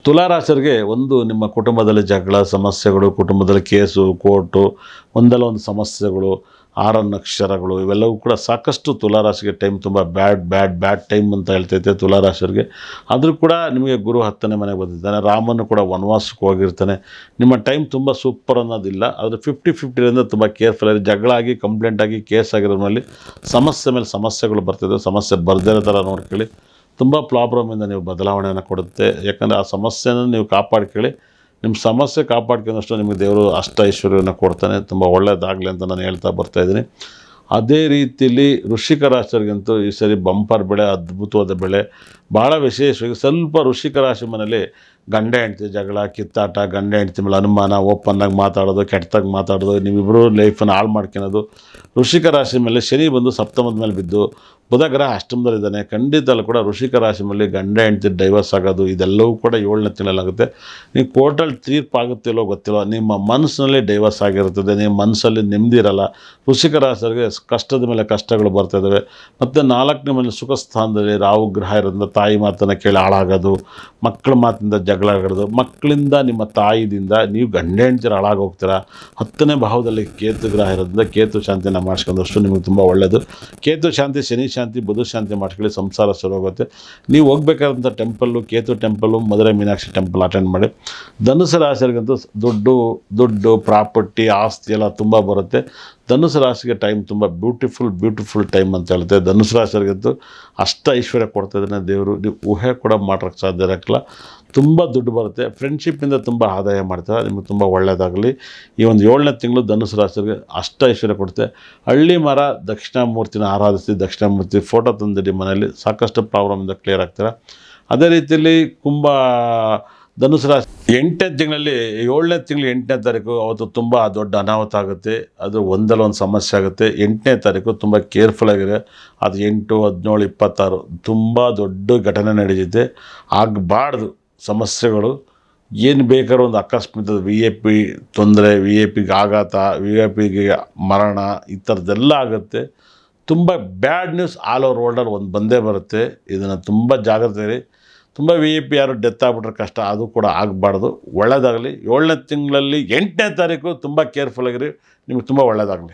ತುಲಾರಾಶರಿಗೆ ಒಂದು ನಿಮ್ಮ ಕುಟುಂಬದಲ್ಲಿ ಜಗಳ ಸಮಸ್ಯೆಗಳು, ಕುಟುಂಬದಲ್ಲಿ ಕೇಸು, ಕೋರ್ಟು, ಒಂದಲ್ಲ ಒಂದು ಸಮಸ್ಯೆಗಳು, ಆರನ್ನಕ್ಷರಗಳು ಇವೆಲ್ಲವೂ ಕೂಡ ಸಾಕಷ್ಟು ತುಲಾರಾಶಿಗೆ ಟೈಮ್ ತುಂಬ ಬ್ಯಾಡ್ ಟೈಮ್ ಅಂತ ಹೇಳ್ತೈತೆ ತುಲಾರಾಶಿಯವರಿಗೆ. ಆದರೂ ಕೂಡ ನಿಮಗೆ ಗುರು 10ನೇ ಮನೆಗೆ ಬಂದಿದ್ದಾನೆ. ರಾಮನು ಕೂಡ ವನವಾಸಕ್ಕೆ ಹೋಗಿರ್ತಾನೆ. ನಿಮ್ಮ ಟೈಮ್ ತುಂಬ ಸೂಪರ್ ಅನ್ನೋದಿಲ್ಲ. ಆದರೆ 50-50ರಿಂದ ತುಂಬ ಕೇರ್ಫುಲ್ ಆಗಿ ಜಗಳ ಆಗಿ ಕಂಪ್ಲೇಂಟ್ ಆಗಿ ಕೇಸ್ ಆಗಿರೋದ್ರಲ್ಲಿ ಸಮಸ್ಯೆ ಮೇಲೆ ಸಮಸ್ಯೆಗಳು ಬರ್ತಿದೆ. ಸಮಸ್ಯೆ ಬರ್ದಿರೋ ಥರ ನೋಡ್ಕೊಳ್ಳಿ. ತುಂಬ ಪ್ರಾಬ್ಲಮಿಂದ ನೀವು ಬದಲಾವಣೆಯನ್ನು ಕೊಡುತ್ತೆ. ಯಾಕಂದರೆ ಆ ಸಮಸ್ಯೆನ ನೀವು ಕಾಪಾಡ್ಕೊಳ್ಳಿ. ನಿಮ್ಮ ಸಮಸ್ಯೆ ಕಾಪಾಡ್ಕೊಂಡಷ್ಟು ನಿಮಗೆ ದೇವರು ಅಷ್ಟ ಐಶ್ವರ್ಯವನ್ನು ಕೊಡ್ತಾನೆ. ತುಂಬ ಒಳ್ಳೆಯದಾಗಲಿ ಅಂತ ನಾನು ಹೇಳ್ತಾ ಬರ್ತಾಯಿದ್ದೀನಿ. ಅದೇ ರೀತಿಯಲ್ಲಿ ವೃಶ್ಚಿಕ ರಾಶಿಯವರಿಗಂತೂ ಈ ಸರಿ ಬಂಪರ್ ಬೆಳೆ, ಅದ್ಭುತವಾದ ಬೆಳೆ. ಭಾಳ ವಿಶೇಷವಾಗಿ ಸ್ವಲ್ಪ ವೃಶ್ಚಿಕ ರಾಶಿ ಮನೇಲಿ ಗಂಡ ಹೆಂಡ್ತಿ ಜಗಳ, ಕಿತ್ತಾಟ, ಗಂಡ ಹೆಂಡ್ತಿ ಮೇಲೆ ಅನುಮಾನ, ಓಪನ್ನಾಗಿ ಮಾತಾಡೋದು, ಕೆಟ್ಟದಾಗಿ ಮಾತಾಡೋದು, ನೀವಿಬ್ಬರು ಲೈಫನ್ನು ಹಾಳು ಮಾಡ್ಕೊಳೋದು. ವೃಶ್ಚಿಕ ರಾಶಿ ಮೇಲೆ ಶನಿ ಬಂದು ಸಪ್ತಮದ ಮೇಲೆ ಬಿದ್ದು ಬುಧ ಗ್ರಹ ಅಷ್ಟಮದಲ್ಲಿದ್ದಾನೆ. ಖಂಡಿತಲ್ಲೂ ಕೂಡ ವೃಶ್ಚಿಕ ರಾಶಿ ಮೇಲೆ ಗಂಡ ಹೆಂಡ್ತಿ ಡೈವರ್ಸ್ ಆಗೋದು ಇದೆಲ್ಲವೂ ಕೂಡ 7ನೇ ತಿಂಗಳಾಗುತ್ತೆ. ನೀವು ಕೋರ್ಟಲ್ಲಿ ತೀರ್ಪಾಗುತ್ತಿಲ್ಲೋ ಗೊತ್ತಿಲ್ಲೋ, ನಿಮ್ಮ ಮನಸ್ಸಿನಲ್ಲಿ ಡೈವರ್ಸ್ ಆಗಿರ್ತದೆ. ನಿಮ್ಮ ಮನಸ್ಸಲ್ಲಿ ನೆಮ್ಮದಿ ಇರಲ್ಲ. ವೃಶ್ಚಿಕ ರಾಶಿಯವರಿಗೆ ಕಷ್ಟದ ಮೇಲೆ ಕಷ್ಟಗಳು ಬರ್ತಾಯಿದ್ದಾವೆ. ಮತ್ತು 4ನೇ ಮನೆ ಸುಖ ಸ್ಥಾನದಲ್ಲಿ ರಾಹು ಗ್ರಹ ಇರೋದ್ರಿಂದ ತಾಯಿ ಮಾತನ್ನು ಕೇಳಿ ಹಾಳಾಗೋದು, ಮಕ್ಕಳ ಮಾತಿಂದ ಜಗಳ ಆಗೋದು, ಮಕ್ಕಳಿಂದ ನಿಮ್ಮ ತಾಯಿದಿಂದ ನೀವು ಗಂಡ ಹೆಂಡ್ತಿರು ಹಾಳಾಗೋಗ್ತೀರ. 10ನೇ ಭಾವದಲ್ಲಿ ಕೇತು ಗ್ರಹ ಇರೋದ್ರಿಂದ ಕೇತು ಶಾಂತಿನ ಮಾಡಿಸ್ಕೊಂಡಷ್ಟು ನಿಮಗೆ ತುಂಬ ಒಳ್ಳೆಯದು. ಕೇತು ಶಾಂತಿ, ಶನಿ ಶಾಂತಿ, ಬುಧ ಶಾಂತಿ ಮಾಡ್ಕೊಳ್ಳಿ, ಸಂಸಾರ ಶುರು ಹೋಗುತ್ತೆ. ನೀವು ಹೋಗ್ಬೇಕಾದಂಥ temple Ketu temple, Madurai Meenakshi temple attend ಮಾಡಿ. ಧನುಸು ರಾಶಿಯವರಿಗಂತೂ ದುಡ್ಡು ಪ್ರಾಪರ್ಟಿ ಆಸ್ತಿ ಎಲ್ಲ ತುಂಬ ಬರುತ್ತೆ. ಧನುಸು ರಾಶಿಗೆ ಟೈಮ್ ತುಂಬ ಬ್ಯೂಟಿಫುಲ್ ಟೈಮ್ ಅಂತ ಹೇಳುತ್ತೆ. ಧನುಸು ರಾಶಿಯವರಿಗಂತೂ ಅಷ್ಟ ಐಶ್ವರ್ಯ ಕೊಡ್ತಾಯಿದ್ದಾನೆ ದೇವರು. ನೀವು ಊಹೆ ಕೂಡ ಮಾಡೋಕ್ಕೆ ಸಾಧ್ಯ ಇರೋಕ್ಕಿಲ್ಲ. ತುಂಬ ದುಡ್ಡು ಬರುತ್ತೆ. ಫ್ರೆಂಡ್ಶಿಪ್ಪಿಂದ ತುಂಬ ಆದಾಯ ಮಾಡ್ತಾರೆ. ನಿಮಗೆ ತುಂಬ ಒಳ್ಳೆಯದಾಗಲಿ. ಈ ಒಂದು 7ನೇ ತಿಂಗಳು ಧನುಸು ರಾಶಿಯವರಿಗೆ ಅಷ್ಟ ಐಶ್ವರ್ಯ ಕೊಡುತ್ತೆ. ಹಳ್ಳಿ ಮರ ದಕ್ಷಿಣಾಮೂರ್ತಿನ ಆರಾಧಿಸಿ, ದಕ್ಷಿಣಾಮೂರ್ತಿ ಫೋಟೋ ತಂದಿಡಿ ಮನೆಯಲ್ಲಿ, ಸಾಕಷ್ಟು ಪ್ರಾಬ್ಲಮಿಂದ ಕ್ಲಿಯರ್ ಆಗ್ತಾರೆ. ಅದೇ ರೀತಿಯಲ್ಲಿ ಧನುಸು ರಾಶಿ 8ನೇ ತಿಂಗಳಲ್ಲಿ 7ನೇ ತಿಂಗಳು 8ನೇ ತಾರೀಕು ಅವತ್ತು ತುಂಬ ದೊಡ್ಡ ಅನಾಹುತ ಆಗುತ್ತೆ. ಅದು ಒಂದಲ್ಲ ಒಂದು ಸಮಸ್ಯೆ ಆಗುತ್ತೆ. 8ನೇ ತಾರೀಕು ತುಂಬ ಕೇರ್ಫುಲ್ ಆಗಿದೆ. ಅದು 8, 17, 26 ತುಂಬ ದೊಡ್ಡ ಘಟನೆ ನಡೀತಿದೆ. ಆಗಬಾರ್ದು ಸಮಸ್ಯೆಗಳು. ಏನು ಬೇಕಾದ್ರೂ ಒಂದು ಅಕಸ್ಮಾತ್ VIP ತೊಂದರೆ, VIPಗೆ ಆಘಾತ, VIPಗೆ ಮರಣ, ಈ ಥರದ್ದೆಲ್ಲ ಆಗುತ್ತೆ. ತುಂಬ ಬ್ಯಾಡ್ ನ್ಯೂಸ್ ಆಲ್ ಓವರ್ ವರ್ಲ್ಡಲ್ಲಿ ಒಂದು ಬಂದೇ ಬರುತ್ತೆ. ಇದನ್ನು ತುಂಬ ಜಾಗ್ರತೆ ಇರಿ. ತುಂಬ VIP ಯಾರು ಡೆತ್ ಆಗಿಬಿಟ್ರೆ ಕಷ್ಟ. ಅದು ಕೂಡ ಆಗಬಾರ್ದು. ಒಳ್ಳೆಯದಾಗಲಿ. 7ನೇ ತಿಂಗಳಲ್ಲಿ 8ನೇ ತಾರೀಕು ತುಂಬ ಕೇರ್ಫುಲ್ ಆಗಿರಿ. ನಿಮಗೆ ತುಂಬ ಒಳ್ಳೆಯದಾಗಲಿ.